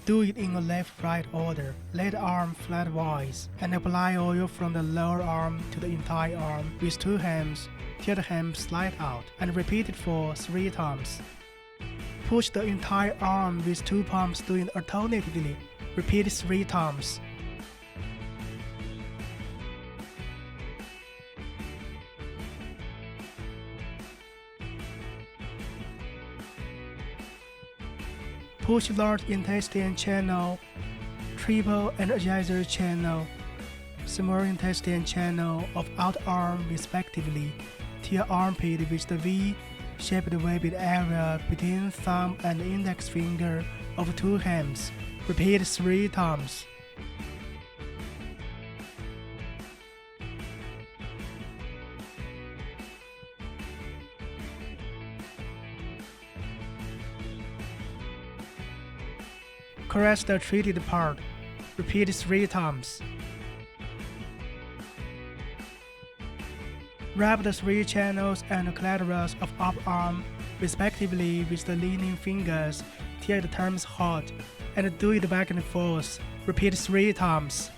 Do it in a left-right order. Lay the arm flatwise and apply oil from the lower arm to the entire arm with two hands till the hand slide out, and repeat it for 3 times. Push the entire arm with two palms doing alternately. Repeat 3 times. Push large intestine channel, triple energizer channel, small intestine channel of outarm respectively, till armpit with the V-shaped wabbit area between thumb and index finger of two hands. Repeat 3 times. Caress the treated part. Repeat 3 times. Wrap the 3 channels and clitoris of uparm respectively with the leaning fingers till it turns hot, and do it back and forth. Repeat 3 times.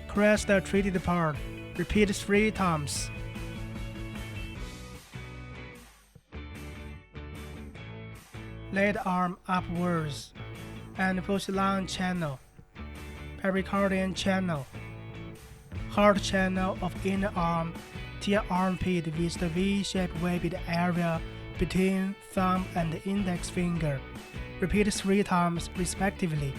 Caress the treated part. Repeat 3 times. Lay the arm upwards and push lung channel, pericardium channel, heart channel of inner arm till armpit with the V-shaped wabbit area between thumb and index finger. Repeat 3 times respectively.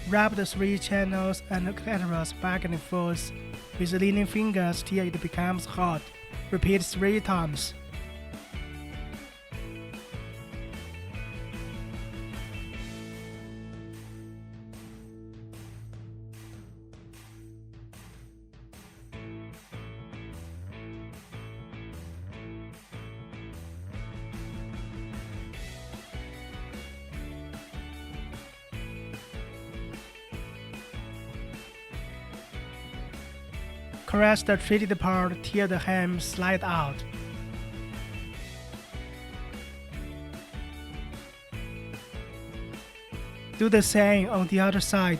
Wrap the 3 channels and clitoris back and forth with the leaning fingers till it becomes hot. Repeat 3 times. Caress the treated part till the ham slide out. Do the same on the other side.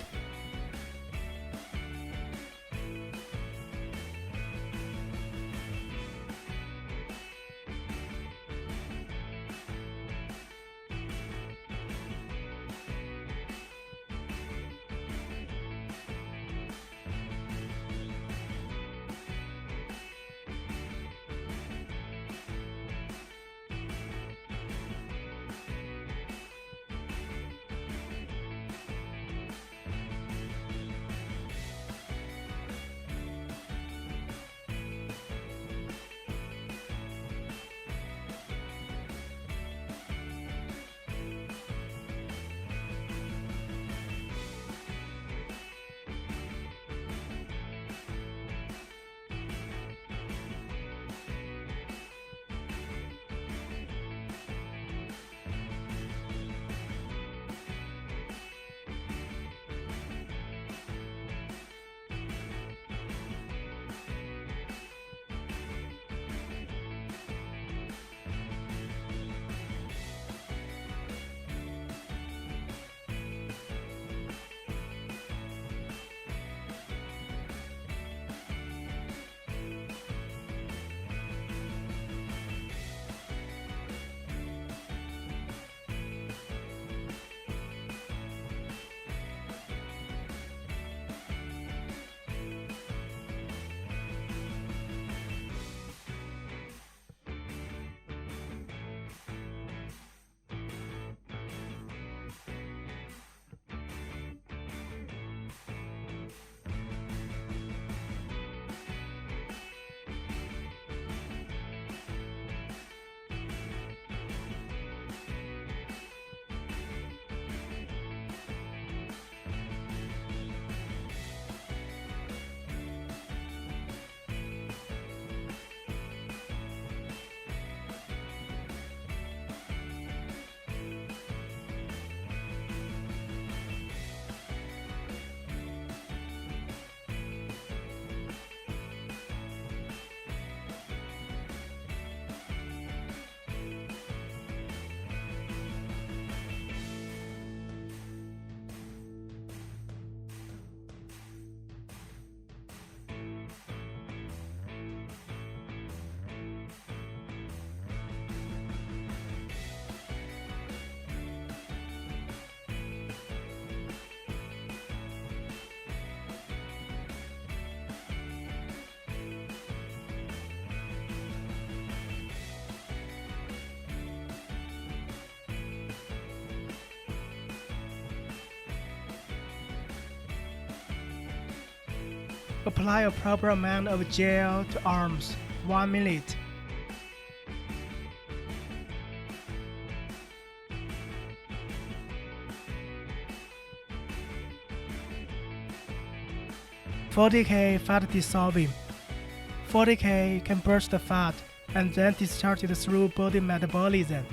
Apply a proper amount of gel to arms, 1 minute. "40K fat dissolving." 40K can burst the fat and then discharge it through body metabolism.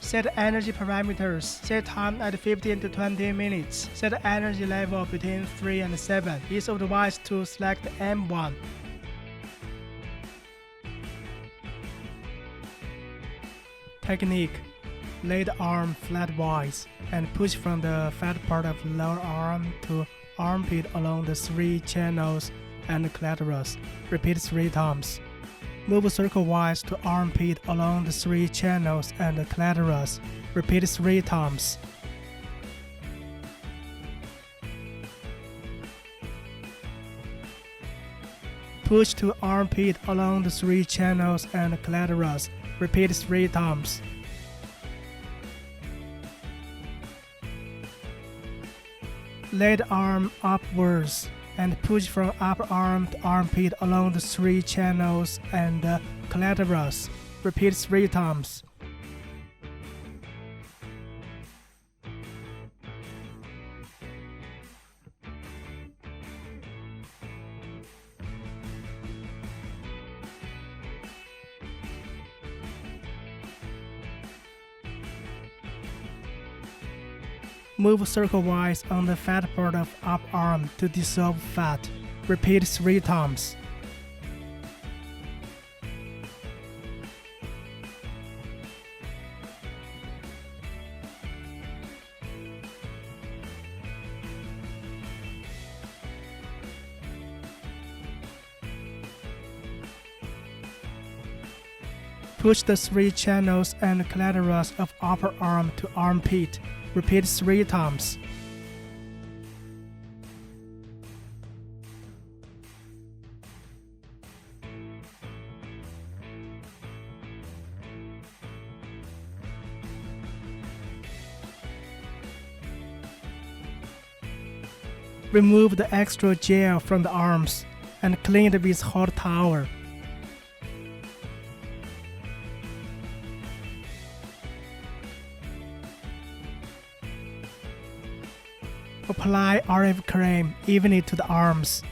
Set energy parameters. Set time at 15 to 20 minutes. Set energy level between 3 and 7. It's advised to select M1. Technique: lay the arm flatwise and push from the fat part of lower arm to armpit along the 3 channels and clitoris. Repeat 3 times. Move circle-wise to armpit along the 3 channels and the clitoris. Repeat 3 times. Push to armpit along the 3 channels and the clitoris. Repeat 3 times. Lay the arm upwards and push from upper arm to armpit along the 3 channels and the clitoris. Repeat 3 times. Move circle-wise on the fat part of upper arm to dissolve fat. Repeat 3 times. Push the 3 channels and clitoris of upper arm to armpit. Repeat 3 times. Remove the extra gel from the arms and clean it with hot towel. Apply RF cream evenly to the arms.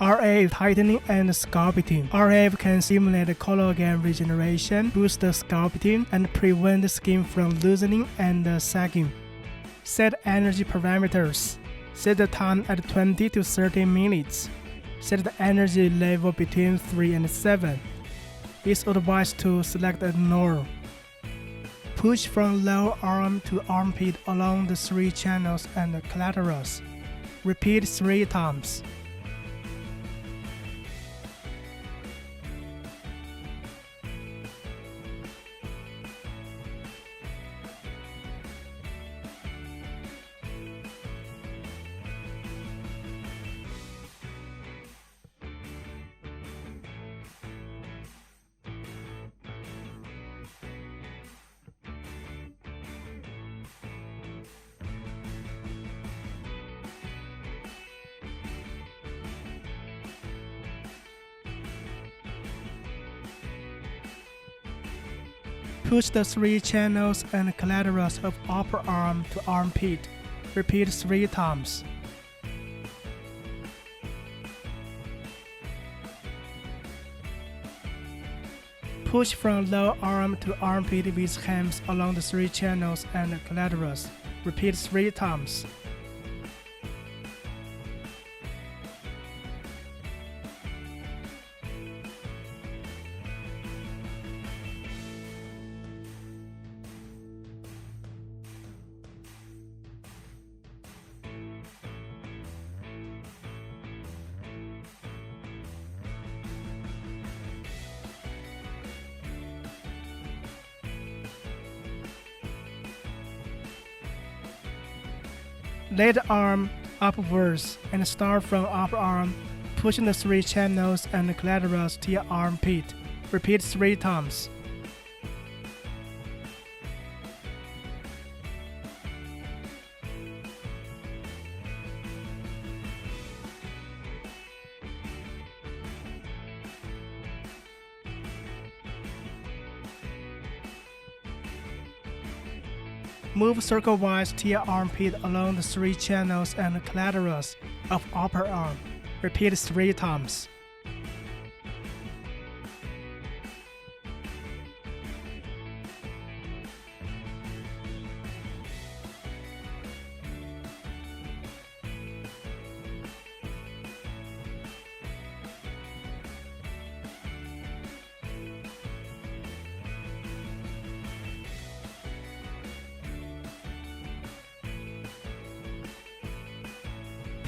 RF tightening and sculpting. RF can stimulate collagen regeneration, boost the sculpting, and prevent the skin from loosening and sagging. Set energy parameters. Set the time at 20 to 30 minutes. Set the energy level between 3 and 7. It's advised to select a norm. Push from lower arm to armpit along the 3 channels and the clitoris. Repeat 3 times. Push the 3 channels and clitoris of upper arm to armpit. Repeat 3 times. Push from lower arm to armpit with hands along the 3 channels and clitoris. Repeat 3 times. Lay the arm upwards and start from upper arm Pushing the 3 channels and collaterals to your armpit. Repeat 3 times. Move circle-wise to your armpit along the 3 channels and collaterals of upper arm. Repeat 3 times.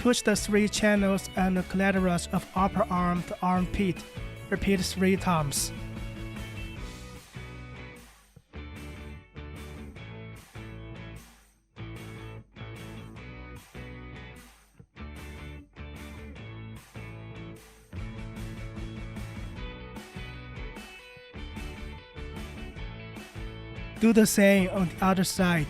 Push the 3 channels and the collaterals of upper arm to armpit. Repeat 3 times. Do the same on the other side.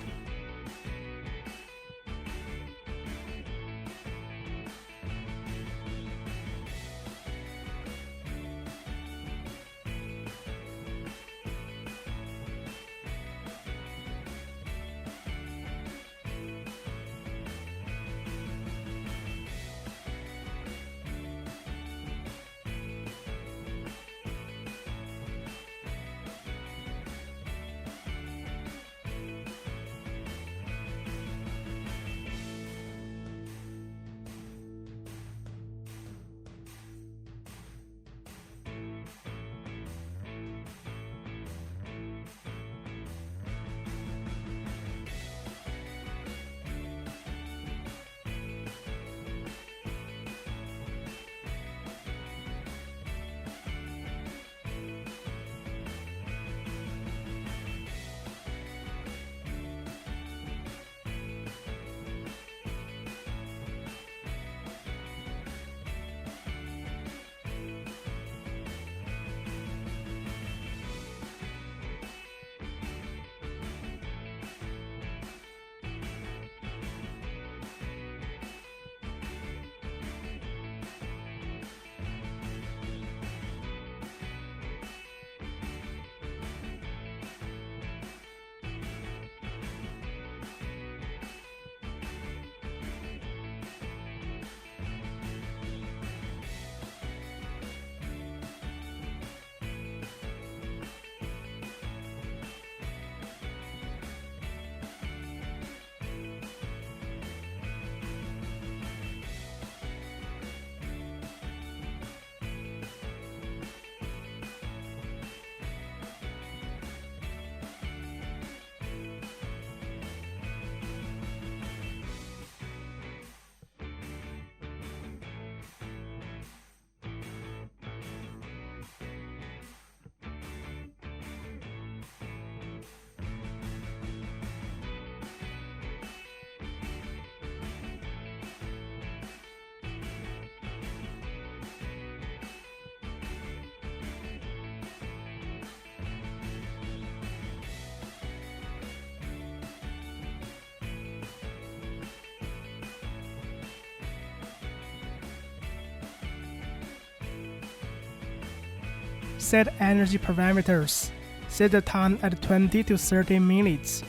Set energy parameters. Set the time at 20 to 30 minutes.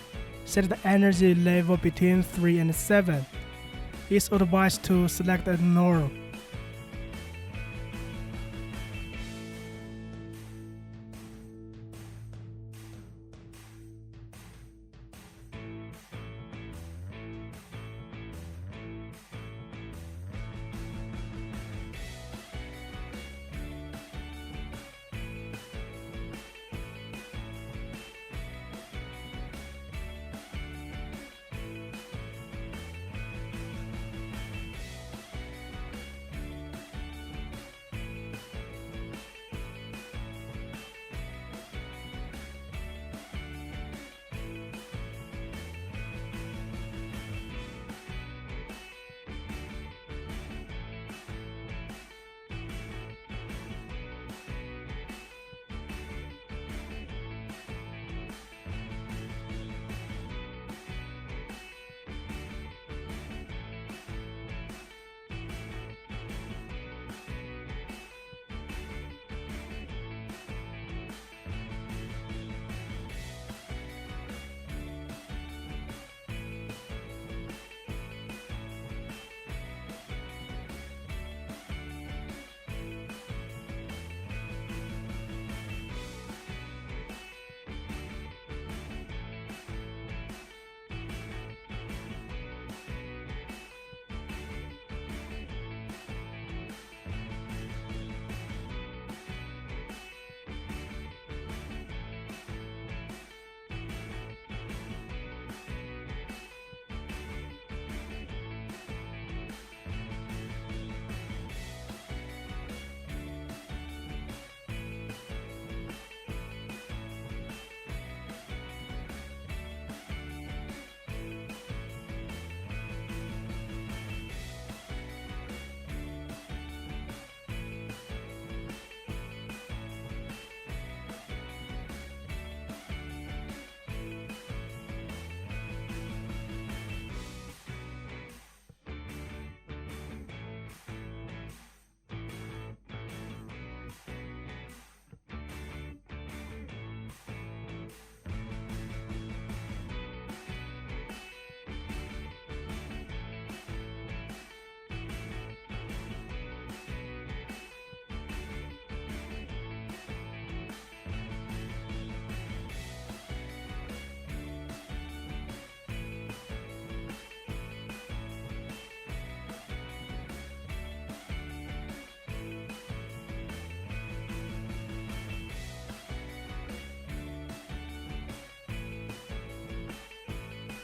Set the energy level between 3 and 7. It's advised to select a norm.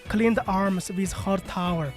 Clean the arms with hot towel.